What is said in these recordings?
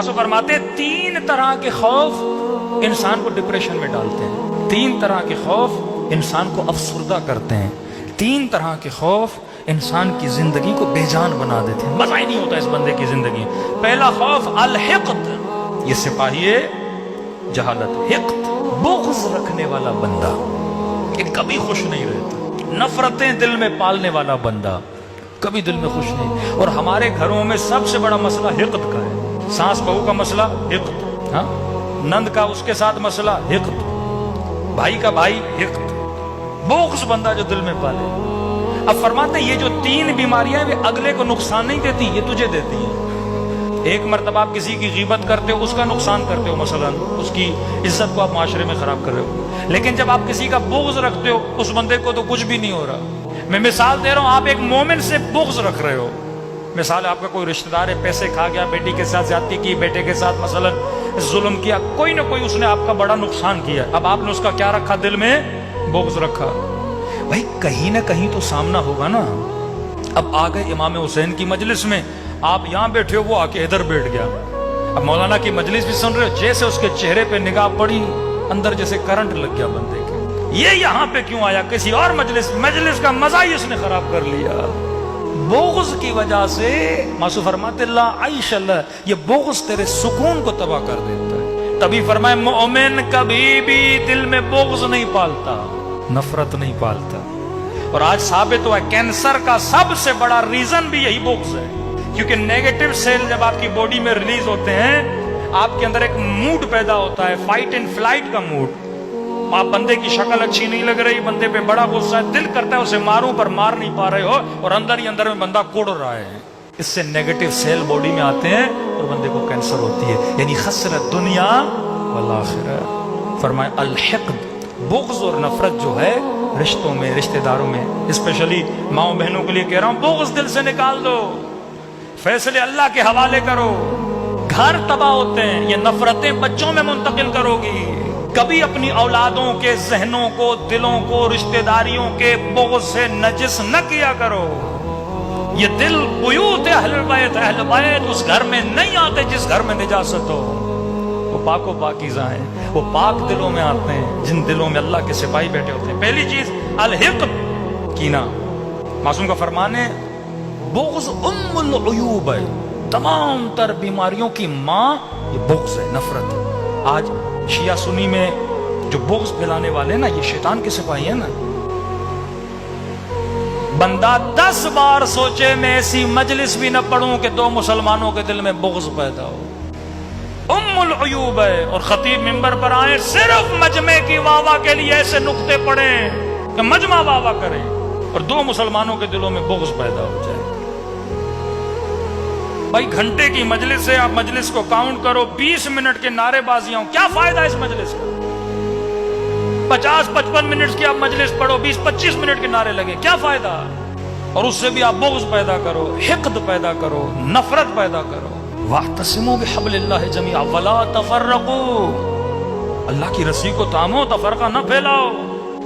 मासूम फरमाते हैं 3 तरह के खौफ इंसान को डिप्रेशन में डालते हैं, 3 तरह के खौफ इंसान को अफसरदा करते हैं, 3 तरह के खौफ इंसान की जिंदगी को बेजान बना देते हैं, मजा ही नहीं होता इस बंदे की जिंदगी। पहला खौफ अल-हिक़्द, ये सिपाही जहालत, हिक़्द बुग़्ज़ रखने वाला बंदा कि कभी खुश नहीं रहता, नफरतें दिल में पालने वाला बंदा कभी दिल में खुश नहीं। और हमारे घरों में सबसे बड़ा मसला हिक़्द का है, सास बहू का मसला हिक़्द, हाँ, नंद का उसके साथ मसला हिक़्द, भाई का भाई हिक़्द, बुग़्ज़ बंदा जो दिल में पाले। अब फरमाते हैं ये जो 3 बीमारियां वे अगले को नुकसान नहीं देती, ये तुझे देती हैं। एक मर्तबा आप किसी की गीबत करते हो, उसका नुकसान करते हो, मसलन उसकी इज्जत को आप माशरे में खराब कर रहे हो। लेकिन जब आप किसी का बुग़्ज़ रखते हो, उस बंदे को तो कुछ भी नहीं हो रहा। मैं मिसाल दे रहा हूं, आप एक मोमिन से बुग़्ज़ रख रहे हो। मिसाल आपका कोई रिश्तेदार है, पैसे खा गया, बेटी के साथ ज्यादती की, बेटे के साथ मसलन जुल्म किया, कोई ना कोई उसने आपका बड़ा नुकसान किया। अब आपने उसका क्या रखा, दिल में बुग़्ज़ रखा। भाई कहीं ना कहीं तो सामना होगा ना। अब आ गए इमाम हुसैन की मजलिस में, आप यहां बैठे हो, वो आके इधर बैठ गया। अब मौलाना की मजलिस भी सुन रहे हो, जैसे उसके चेहरे पे निगाह पड़ी, अंदर जैसे करंट लग गया बंदे के। ये यहां पे क्यों आया, किसी और मजलिस का मजा ही उसने खराब कर लिया। बुग़्ज़ की वजह से मासूम फरमाते ला आइश अल्लाह, ये बुग़्ज़ तेरे सुकून को तबाह कर देता है। तभी फरमाए मोमिन कभी भी दिल में बुग़्ज़ नहीं पालता, नफरत नहीं पालता। और आज साबित हुआ कैंसर का सबसे बड़ा रीजन भी यही बुग़्ज़ है, क्योंकि नेगेटिव सेल जब आपकी बॉडी में रिलीज होते हैं, आपके अंदर एक मूड पैदा होता है, फाइट एंड फ्लाइट का मूड। आप बंदे की शक्ल अच्छी नहीं लग रही, बंदे पे बड़ा गुस्सा है, दिल करता है उसे मारूं पर मार नहीं पा रहे हो, और अंदर ही अंदर में बंदा कोड़ रहा है। इससे नेगेटिव सेल बॉडी में आते हैं और बंदे को कैंसर होती है, यानी खसरत दुनिया वल आखिरह। फरमाए अल-हिक़्द, बुग़्ज़ और नफरत जो है रिश्तों में, रिश्तेदारों में, स्पेशली माओ बहनों के लिए कह रहा हूं, बुग़्ज़ दिल से निकाल दो, फैसले अल्लाह के हवाले करो। घर तबाह होते हैं, ये नफरतें बच्चों में मुंतकिल करोगी। कभी अपनी औलादों के जहनों को, दिलों को, रिश्तेदारियों के बुग़्ज़ से नजिस न किया करो। ये दिल बुयूत अहले बैत उस घर में नहीं आते जिस घर में निजासत हो। वो पाको पाकीज़ा हैं, वो पाक दिलों में आते हैं जिन दिलों में अल्लाह के सिपाही बैठे होते हैं। पहली चीज अल-हिक़्द, कीना। मासूम का फरमान है बुग़्ज़ उम्मुल उयूब है, तमाम तर बीमारियों की माँ ये बुग़्ज़ है, नफरत। आज शिया सुन्नी में जो बुग़्ज़ फैलाने वाले ना, ये शैतान के सिपाही है ना। बंदा 10 बार सोचे मैं ऐसी मजलिस भी न पढ़ूं कि 2 मुसलमानों के दिल में बुग़्ज़ पैदा हो। उम्मुल उयूब है। और खतीब मिंबर पर आए, सिर्फ मजमे की वाहवा के लिए ऐसे नुक्ते पढ़े कि मजमा वाहवा करे और 2 मुसलमानों के दिलों में बुग़्ज़ पैदा हो जाए। भाई घंटे की मजलिस है, आप मजलिस को काउंट करो, 20 मिनट के नारेबाजियां, क्या फायदा इस मजलिस का? 50-55 मिनट की आप मजलिस पढ़ो, 20-25 मिनट के नारे लगे, क्या फायदा? और उससे भी आप बुग़्ज़ पैदा करो, हिक़्द पैदा करो, नफरत पैदा करो। वाहतसिमू बिहब्लिल्लाहि जमीअन वला तफर्रकू, अल्लाह की रस्सी को थामो, तफरका न फैलाओ।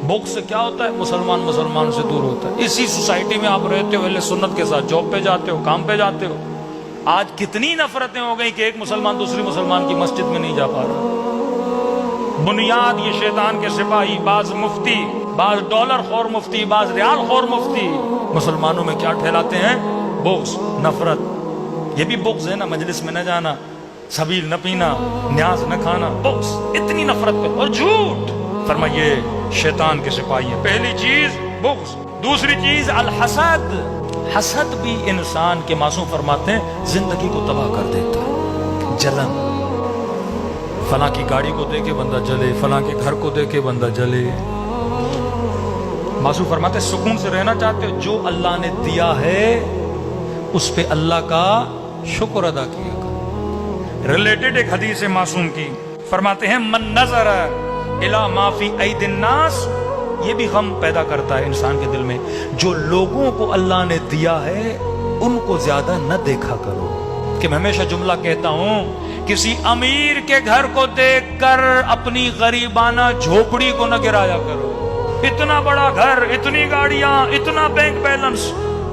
बुग़्ज़ से क्या होता है? मुसलमान से दूर होता है। इसी सोसाइटी में आप रहते हो, अहले सुन्नत के साथ जॉब पे जाते हो, काम पे जाते हो। आज कितनी नफरतें हो गई कि एक मुसलमान दूसरी मुसलमान की मस्जिद में नहीं जा पा रहा। बुनियाद ये शैतान के सिपाही, बाज मुफ्ती, बाज डॉलर खौर मुफ्ती, बाज रियाल खौर मुफ्ती, मुसलमानों में क्या ठहराते हैं? बुग़्ज़, नफरत। ये भी बुग़्ज़ है ना, मजलिस में न जाना, सबील न पीना, न्याज न खाना, बुग़्ज़, इतनी नफरत पे। और झूठ, फरमाइए शैतान के सिपाही है। पहली चीज बुग़्ज़। दूसरी चीज अल-हसद। हसद भी इंसान के, मासूम फरमाते हैं, जिंदगी को तबाह कर देता है। जलन, फलां की गाड़ी को देखे बंदा जले, फलां के घर को देखे बंदा जले। मासूम फरमाते हैं सुकून से रहना चाहते हो, जो अल्लाह ने दिया है उस पे अल्लाह का शुक्र अदा किया करो। रिलेटेड एक हदीस है मासूम की, फरमाते हैं मन नजर इला माफी ऐदिन नास, ये भी गम पैदा करता है इंसान के दिल में। जो लोगों को अल्लाह ने दिया है उनको ज्यादा न देखा करो। कि मैं हमेशा जुमला कहता हूं, किसी अमीर के घर को देखकर अपनी गरीबाना झोपड़ी को न गिराया करो। इतना बड़ा घर, इतनी गाड़ियां, इतना बैंक बैलेंस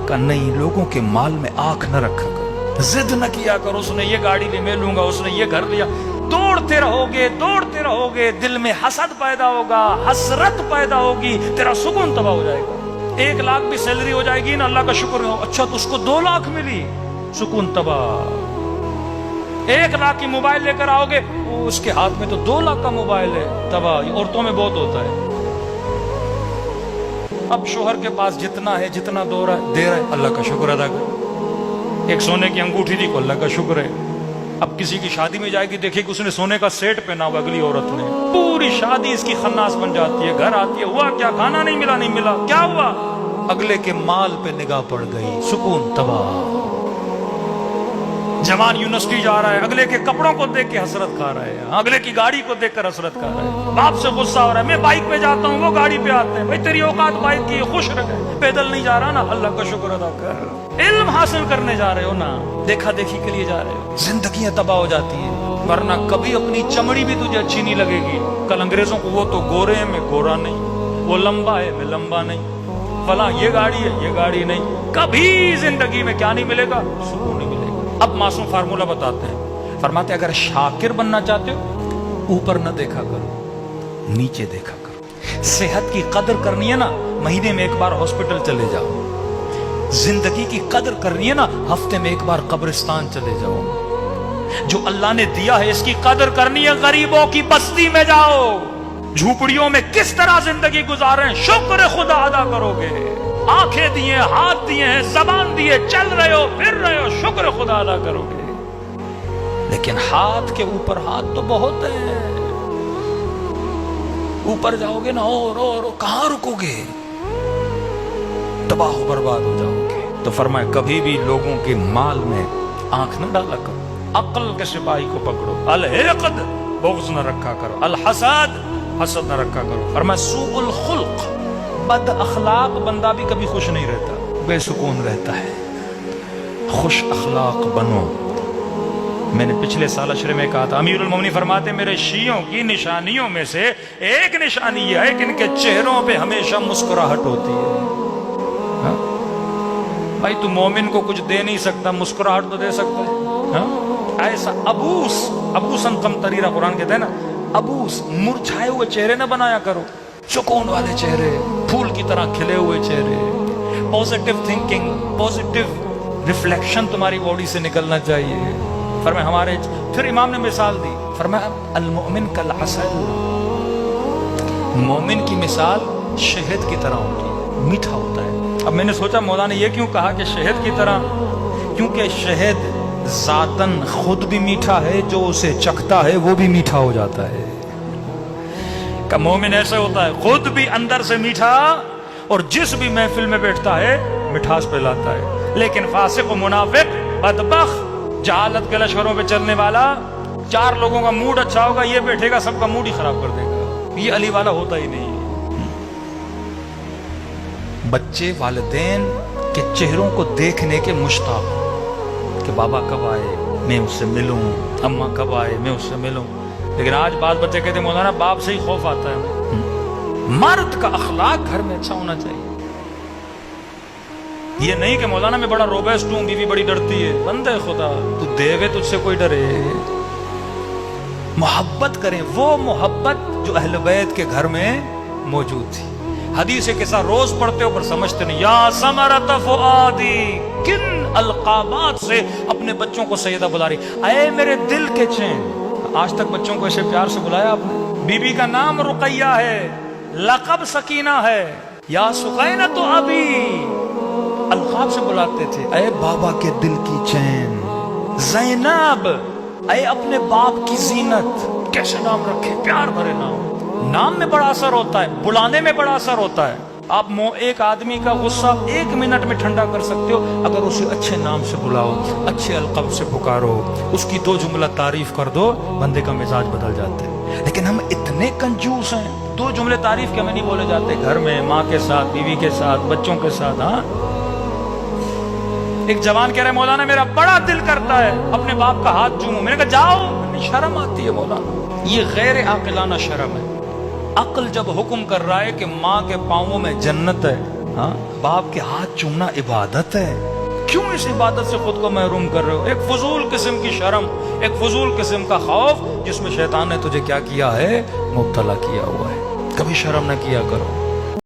का नहीं, लोगों के माल में आंख न रखा करो। जिद न किया करो, उसने ये गाड़ी ली मैं लूंगा, उसने ये घर लिया। दौड़ते रहोगे, दिल में हसद पैदा होगा, हसरत पैदा होगी, तेरा सुकून तबाह हो जाएगा। 1 लाख भी सैलरी हो जाएगी ना, अल्लाह का शुक्र हो, अच्छा तो उसको 2 लाख मिली, सुकून तबाह। 1 लाख की मोबाइल लेकर आओगे, वो उसके हाथ में तो 2 लाख का मोबाइल है, तबाह। औरतों में बहुत होता है। अब शोहर के पास जितना है, जितना दे रहा है, अल्लाह का शुक्र अदा कर। एक सोने की अंगूठी दी को, अल्लाह का शुक्र है। अब किसी की शादी में जाएगी, देखिए उसने सोने का सेट पहना हुआ, अगली औरत ने, पूरी शादी इसकी खन्नास बन जाती है। घर आती है, हुआ क्या, खाना नहीं मिला, क्या हुआ? अगले के माल पे निगाह पड़ गई, सुकून तबाह। जवान यूनिवर्सिटी जा रहा है, अगले के कपड़ों को देख के हसरत खा रहा है, अगले की गाड़ी को देखकर हसरत खा रहा है। बाप से गुस्सा हो रहा है, मैं बाइक पे जाता हूँ, वो गाड़ी पे आते हैं, भाई तेरी औकात बाइक की, खुश रहे, पैदल नहीं जा रहा ना, अल्लाह का शुक्र अदा कर। इल्म हासिल करने जा रहे हो ना, देखा देखी के लिए जा रहे हो, जिंदगियां तबाह हो जाती है। वरना कभी अपनी चमड़ी भी तुझे अच्छी नहीं लगेगी। कल अंग्रेजों को, वो तो गोरे है, मैं गोरा नहीं, वो लंबा है, मैं लंबा नहीं, फला ये गाड़ी है, ये गाड़ी नहीं। कभी जिंदगी में क्या नहीं मिलेगा, सुकून नहीं मिलेगा। अब मासूम फार्मूला बताते हैं, फरमाते अगर शाकिर बनना चाहते हो, ऊपर न देखा करो, नीचे देखा करो। सेहत की कदर करनी है ना, महीने में 1 बार हॉस्पिटल चले जाओ। जिंदगी की कदर करनी है ना, हफ्ते में 1 बार कब्रिस्तान चले जाओ। जो अल्लाह ने दिया है इसकी कदर करनी है, गरीबों की बस्ती में जाओ। झूपड़ियों में किस तरह जिंदगी गुजारें, शुक्र खुदा अदा करोगे। आंखें दिए, हाथ दिए हैं, जबान दिए, चल रहे हो, फिर रहे हो, शुक्र खुदा अदा करोगे। लेकिन हाथ के ऊपर हाथ तो बहुत है, ऊपर जाओगे ना और कहां रुकोगे, तबाह बर्बाद हो जाओगे। तो फरमाए कभी भी लोगों के माल में आंख न डाला करो, अक्ल के सिपाही को पकड़ो। अल हिक़द, बुग़्ज़ न रखा करो, अल हसद, हसद न रखा करो। फरमाए सूउल खुल्क, बद अखलाक बंदा भी कभी खुश नहीं रहता, बेसुकून रहता है। खुश अखलाक बनो। मैंने पिछले साल अशरे में कहा था, अमीरुल मोमिनीन फरमाते मेरे शियों की निशानियों में से एक निशानी यह है कि इनके चेहरों पे हमेशा मुस्कुराहट होती है। हा? भाई तू मोमिन को कुछ दे नहीं सकता, मुस्कुराहट तो दे सकता है। हा? ऐसा अबूसन कम तरीरा कुरान कहते हैं ना, अबूस, मुरझाए हुए चेहरे न बनाया करो, सुकून वाले चेहरे, फूल की तरह खिले हुए चेहरे। पॉजिटिव थिंकिंग, पॉजिटिव रिफ्लेक्शन तुम्हारी बॉडी से निकलना चाहिए। फरमाया हमारे, फिर इमाम ने मिसाल दी, फरमाया अल मोमिन कल असल, मोमिन की मिसाल शहद की तरह होगी, मीठा होता है। अब मैंने सोचा मौला ने ये क्यों कहा कि शहद की तरह, क्योंकि शहद जातन खुद भी मीठा है, जो उसे चखता है वो भी मीठा हो जाता है। का मोमिन ऐसे होता है, खुद भी अंदर से मीठा, और जिस भी महफिल में बैठता है मिठास पिलाता है। लेकिन फासिक व मुनाफिक, बदबख्त, जहालत के लश्करों पे चलने वाला, 4 लोगों का मूड अच्छा होगा, ये बैठेगा सबका मूड ही खराब कर देगा। ये अली वाला होता ही नहीं। बच्चे वालिदैन के चेहरों को देखने के मुश्ताक कि बाबा कब आए मैं उससे मिलूं, अम्मा कब आए मैं उससे मिलूं। लेकिन आज बात बच्चे कहते मौलाना बाप से ही खौफ आता है। मर्द का अखलाक घर में अच्छा होना चाहिए। ये नहीं कि मौलाना मैं बड़ा रोबेस्ट हूं, बीवी बड़ी डरती है। बंदे खुदा, तू देवे तुझसे कोई डरे। मोहब्बत करें, वो मोहब्बत जो अहले बैत के घर में मौजूद थी। हदीस के साथ रोज पढ़ते हो पर समझते नहीं। या समरत फुआदी, किन अलकाबात से अपने बच्चों को सैयदा बुला रही, अये मेरे दिल के चैन। आज तक बच्चों को ऐसे प्यार से बुलाया आपने? बीबी का नाम रुकैया है, लक़ब सकीना है। या सुकैना तो अभी अलकाब से बुलाते थे, अये बाबा के दिल की चैन। ज़ैनब, अये अपने बाप की जीनत। कैसे नाम रखे, प्यार भरे नाम। नाम में बड़ा असर होता है, बुलाने में बड़ा असर होता है। आप एक आदमी का गुस्सा 1 मिनट में ठंडा कर सकते हो अगर उसे अच्छे नाम से बुलाओ, अच्छे अलक़ब से पुकारो, उसकी 2 जुमला तारीफ कर दो, बंदे का मिजाज बदल जाता है। लेकिन हम इतने कंजूस हैं, 2 जुमले तारीफ के में नहीं बोले जाते। घर में माँ के साथ, बीवी के साथ, बच्चों के साथ। हाँ, एक जवान कह रहे मौलाना मेरा बड़ा दिल करता है अपने बाप का हाथ चूमूं। मैंने कहा जाओ, शर्म आती है मौलाना, ये गैर आकिलाना शर्म है। अक्ल जब हुक्म कर रहा है कि माँ के पाँवों में जन्नत है, हाँ, बाप के हाथ चूमना इबादत है, کیوں اس عبادت سے خود کو محروم کر رہے ہو؟ ایک فضول قسم کی شرم، ایک فضول قسم کا خوف جس میں شیطان نے تجھے کیا کیا ہے؟ مبتلا کیا ہوا ہے۔ کبھی شرم نہ کیا کرو۔